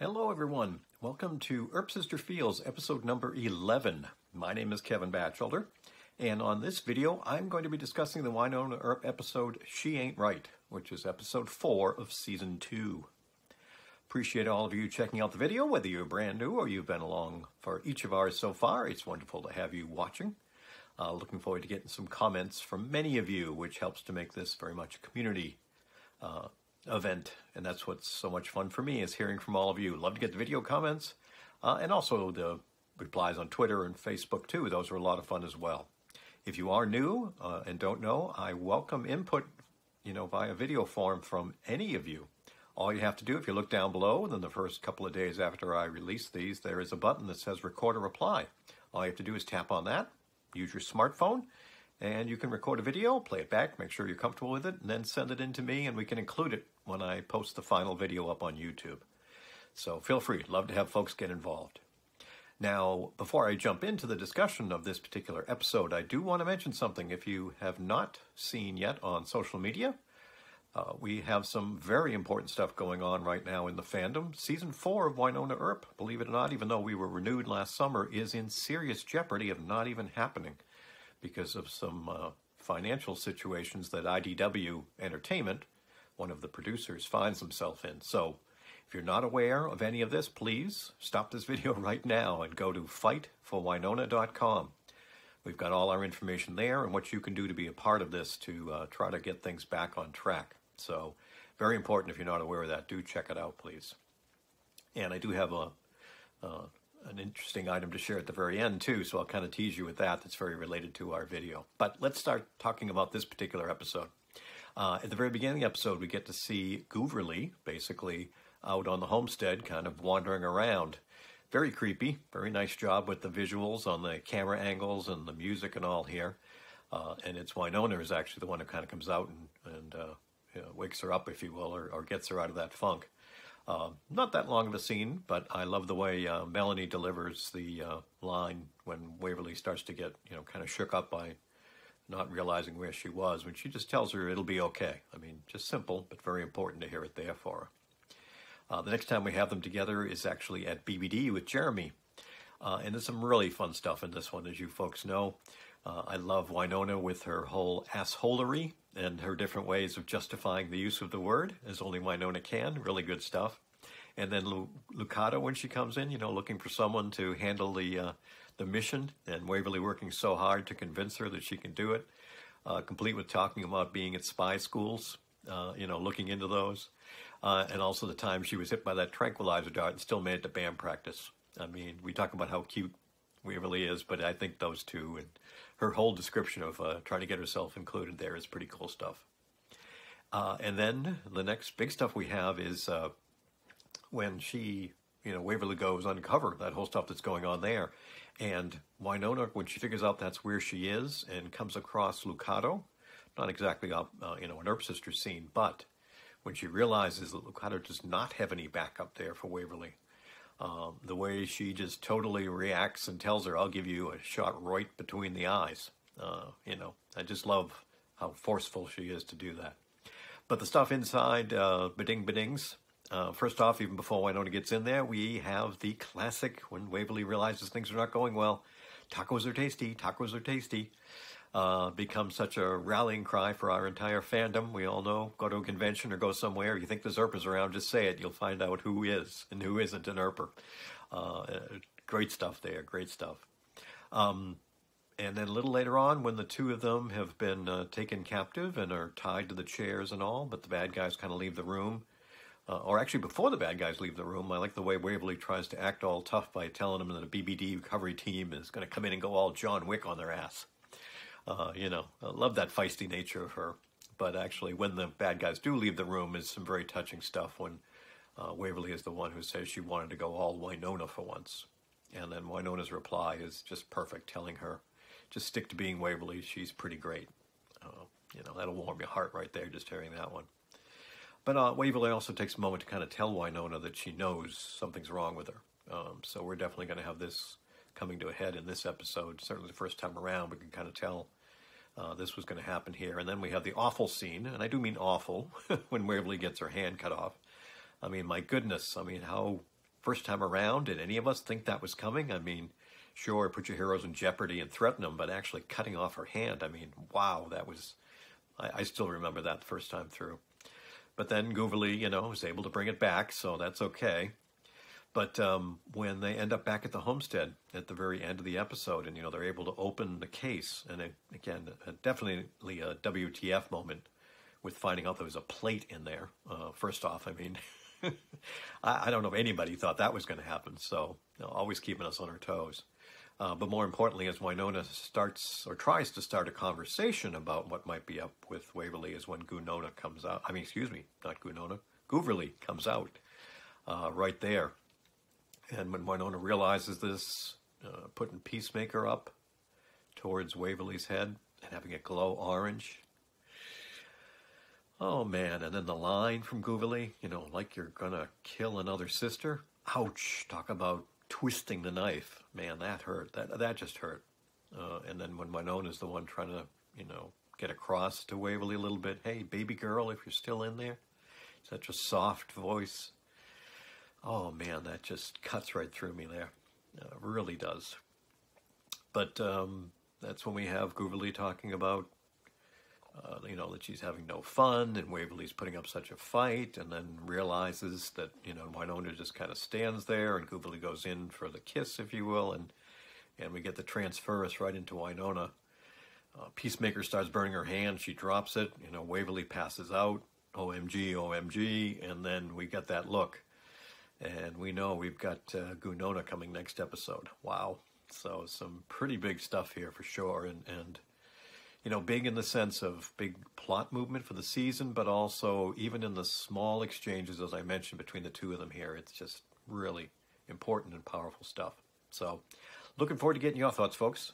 Hello, everyone. Welcome to Earp Sister Feels, episode number 11. My name is Kevin Batchelder, and on this video, I'm going to be discussing the Wynonna Earp episode, She Ain't Right, which is episode 4 of season 2. Appreciate all of you checking out the video, whether you're brand new or you've been along for each of ours so far. It's wonderful to have you watching. Looking forward to getting some comments from many of you, which helps to make this very much a community event, and that's what's so much fun for me, is hearing from all of you. Love to get the video comments and also the replies on Twitter and Facebook too. Those are a lot of fun as well. If you are new and don't know, I welcome input via video form from any of you. All you have to do, if you look down below, then the first couple of days after I release these, there is a button that says record a reply. All you have to do is tap on that, use your smartphone, and you can record a video, play it back, make sure you're comfortable with it, and then send it in to me, and we can include it when I post the final video up on YouTube. So feel free. Love to have folks get involved. Now, before I jump into the discussion of this particular episode, I do want to mention something. If you have not seen yet on social media, we have some very important stuff going on right now in the fandom. Season 4 of Wynonna Earp, believe it or not, even though we were renewed last summer, is in serious jeopardy of not even happening, because of some financial situations that IDW Entertainment, one of the producers, finds himself in. So if you're not aware of any of this, please stop this video right now and go to fightforwynonna.com. We've got all our information there and what you can do to be a part of this to try to get things back on track. So very important. If you're not aware of that, do check it out, please. And I do have an interesting item to share at the very end too, so I'll kind of tease you with that. That's very related to our video. But let's start talking about this particular episode. At the very beginning of the episode, we get to see Gooverly basically out on the homestead, kind of wandering around. Very creepy. Very nice job with the visuals on the camera angles and the music and all here. And it's Wynonna is actually the one who kind of comes out and wakes her up, if you will, or gets her out of that funk. Not that long of a scene, but I love the way Melanie delivers the line when Waverly starts to get, kind of shook up by not realizing where she was, when she just tells her it'll be okay. I mean, just simple, but very important to hear it there for her. The next time we have them together is actually at BBD with Jeremy. And there's some really fun stuff in this one, as you folks know. I love Wynonna with her whole assholery and her different ways of justifying the use of the word, as only Wynonna can. Really good stuff. And then Lucado, when she comes in, looking for someone to handle the mission, and Waverly working so hard to convince her that she can do it, complete with talking about being at spy schools, looking into those, and also the time she was hit by that tranquilizer dart and still made it to band practice. I mean, we talk about how cute Waverly is, but I think those two and her whole description of trying to get herself included there is pretty cool stuff. And then the next big stuff we have is when she, Waverly goes uncover, that whole stuff that's going on there. And Wynonna, when she figures out that's where she is and comes across Lucado, not exactly an Earp Sister scene, but when she realizes that Lucado does not have any backup there for Waverly, the way she just totally reacts and tells her, I'll give you a shot right between the eyes. I just love how forceful she is to do that. But the stuff inside, bedings. First off, even before Wynonna gets in there, we have the classic, when Waverly realizes things are not going well, tacos are tasty, tacos are tasty. Becomes such a rallying cry for our entire fandom. We all know, go to a convention or go somewhere, you think there's Earpers around, just say it. You'll find out who is and who isn't an Earper. Great stuff there, great stuff. And then a little later on, when the two of them have been taken captive and are tied to the chairs and all, but the bad guys kind of leave the room, or actually before the bad guys leave the room, I like the way Waverly tries to act all tough by telling them that a BBD recovery team is going to come in and go all John Wick on their ass. I love that feisty nature of her. But actually, when the bad guys do leave the room, is some very touching stuff when Waverly is the one who says she wanted to go all Wynonna for once. And then Wynonna's reply is just perfect, telling her, just stick to being Waverly, she's pretty great. That'll warm your heart right there, just hearing that one. But Waverly also takes a moment to kind of tell Wynonna that she knows something's wrong with her. So we're definitely going to have this coming to a head in this episode. Certainly the first time around, we can kind of tell this was going to happen here. And then we have the awful scene, and I do mean awful, when Waverly gets her hand cut off. I mean, my goodness, I mean, how first time around, did any of us think that was coming? I mean, sure, put your heroes in jeopardy and threaten them, but actually cutting off her hand, I mean, wow, that was, I still remember that the first time through. But then Gooverly, was able to bring it back, so that's okay. But when they end up back at the homestead at the very end of the episode, and they're able to open the case, and again, definitely a WTF moment with finding out there was a plate in there. First off, I mean, I don't know if anybody thought that was going to happen. So always keeping us on our toes. But more importantly, as Wynonna starts or tries to start a conversation about what might be up with Waverly, is when Wynonna comes out. I mean, excuse me, not Wynonna. Gooverly comes out right there. And when Wynonna realizes this, putting Peacemaker up towards Waverly's head and having it glow orange. Oh, man. And then the line from Gooverly, like you're going to kill another sister. Ouch. Talk about twisting the knife. Man, that hurt. That just hurt. And then when Wynonna's the one trying to, get across to Waverly a little bit. Hey, baby girl, if you're still in there. Such a soft voice. Oh, man, that just cuts right through me there. Really does. But that's when we have Gooverly talking about, that she's having no fun, and Waverly's putting up such a fight, and then realizes that, Wynonna just kind of stands there, and Gooverly goes in for the kiss, if you will, and we get the transference right into Wynonna. Peacemaker starts burning her hand. She drops it. Waverly passes out. OMG, OMG. And then we get that look. And we know we've got Wynonna coming next episode. Wow. So some pretty big stuff here for sure. And big in the sense of big plot movement for the season, but also even in the small exchanges, as I mentioned, between the two of them here, it's just really important and powerful stuff. So looking forward to getting your thoughts, folks.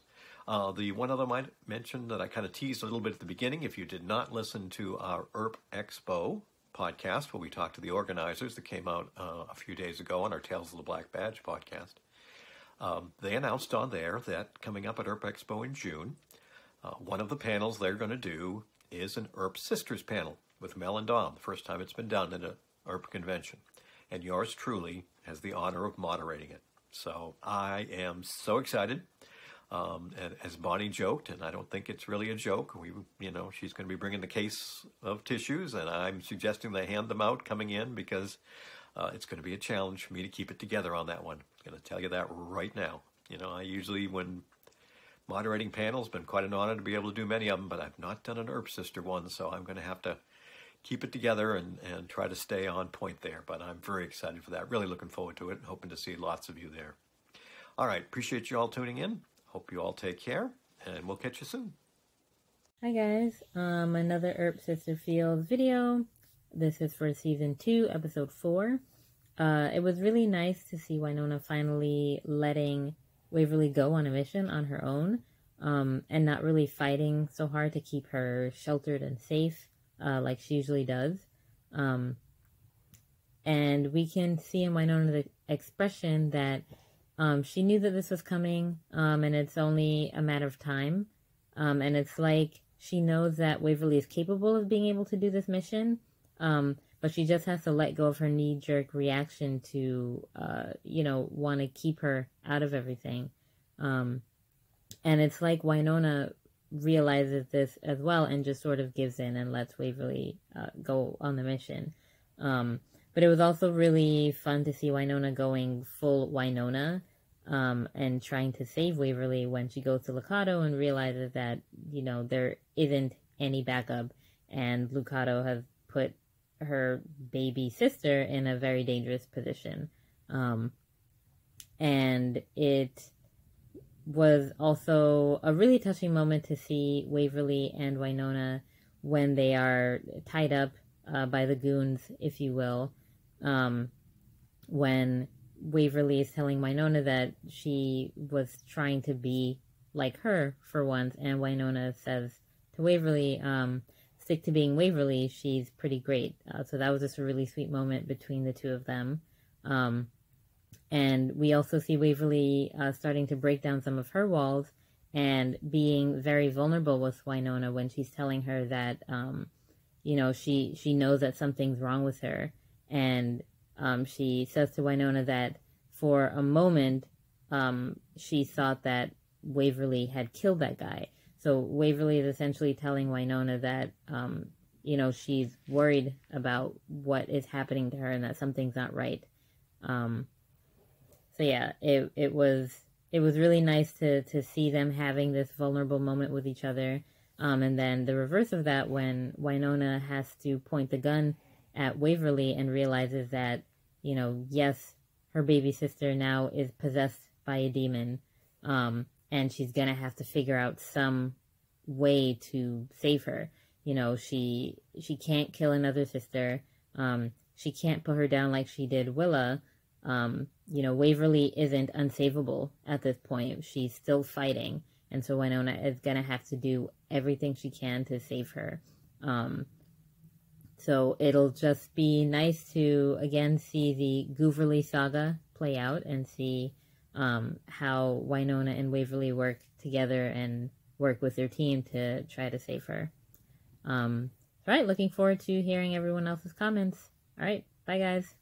The one other I mentioned that I kind of teased a little bit at the beginning, if you did not listen to our Earp Expo podcast, where we talked to the organizers, that came out a few days ago on our Tales of the Black Badge podcast, they announced on there that coming up at Earp Expo in June, one of the panels they're going to do is an Earp Sisters panel with Mel and Dom, the first time it's been done at an Earp convention. And yours truly has the honor of moderating it. So I am so excited. And as Bonnie joked, and I don't think it's really a joke, she's going to be bringing the case of tissues, and I'm suggesting they hand them out coming in, because it's going to be a challenge for me to keep it together on that one. I'm going to tell you that right now. I usually, when moderating panels, been quite an honor to be able to do many of them, but I've not done an Earp Sister one, so I'm going to have to keep it together and try to stay on point there. But I'm very excited for that. Really looking forward to it, and hoping to see lots of you there. All right, appreciate you all tuning in. Hope you all take care, and we'll catch you soon. Hi guys, another Earp Sister Feels video. This is for season 2, episode 4. It was really nice to see Wynonna finally letting Waverly go on a mission on her own, and not really fighting so hard to keep her sheltered and safe, like she usually does. And we can see in Wynonna's expression that she knew that this was coming, and it's only a matter of time. And it's like she knows that Waverly is capable of being able to do this mission, but she just has to let go of her knee-jerk reaction to, want to keep her out of everything. And it's like Wynonna realizes this as well and just sort of gives in and lets Waverly go on the mission. But it was also really fun to see Wynonna going full Wynonna, and trying to save Waverly when she goes to Lucado and realizes that, there isn't any backup, and Lucado has put her baby sister in a very dangerous position. And it was also a really touching moment to see Waverly and Wynonna when they are tied up by the goons, if you will, when Waverly is telling Wynonna that she was trying to be like her for once, and Wynonna says to Waverly, stick to being Waverly, she's pretty great. So that was just a really sweet moment between the two of them. And we also see Waverly starting to break down some of her walls and being very vulnerable with Wynonna when she's telling her that, she knows that something's wrong with her. And she says to Wynonna that for a moment, she thought that Waverly had killed that guy. So Waverly is essentially telling Wynonna that, she's worried about what is happening to her and that something's not right. So yeah, it was really nice to see them having this vulnerable moment with each other. And then the reverse of that, when Wynonna has to point the gun at Waverly and realizes that, yes, her baby sister now is possessed by a demon, and she's gonna have to figure out some way to save her. She can't kill another sister. She can't put her down like she did Willa. Waverly isn't unsavable at this point. She's still fighting. And so Wynonna is going to have to do everything she can to save her. So it'll just be nice to, again, see the Gooverly saga play out and see how Wynonna and Waverly work together and work with their team to try to save her. All right, looking forward to hearing everyone else's comments. All right, bye guys.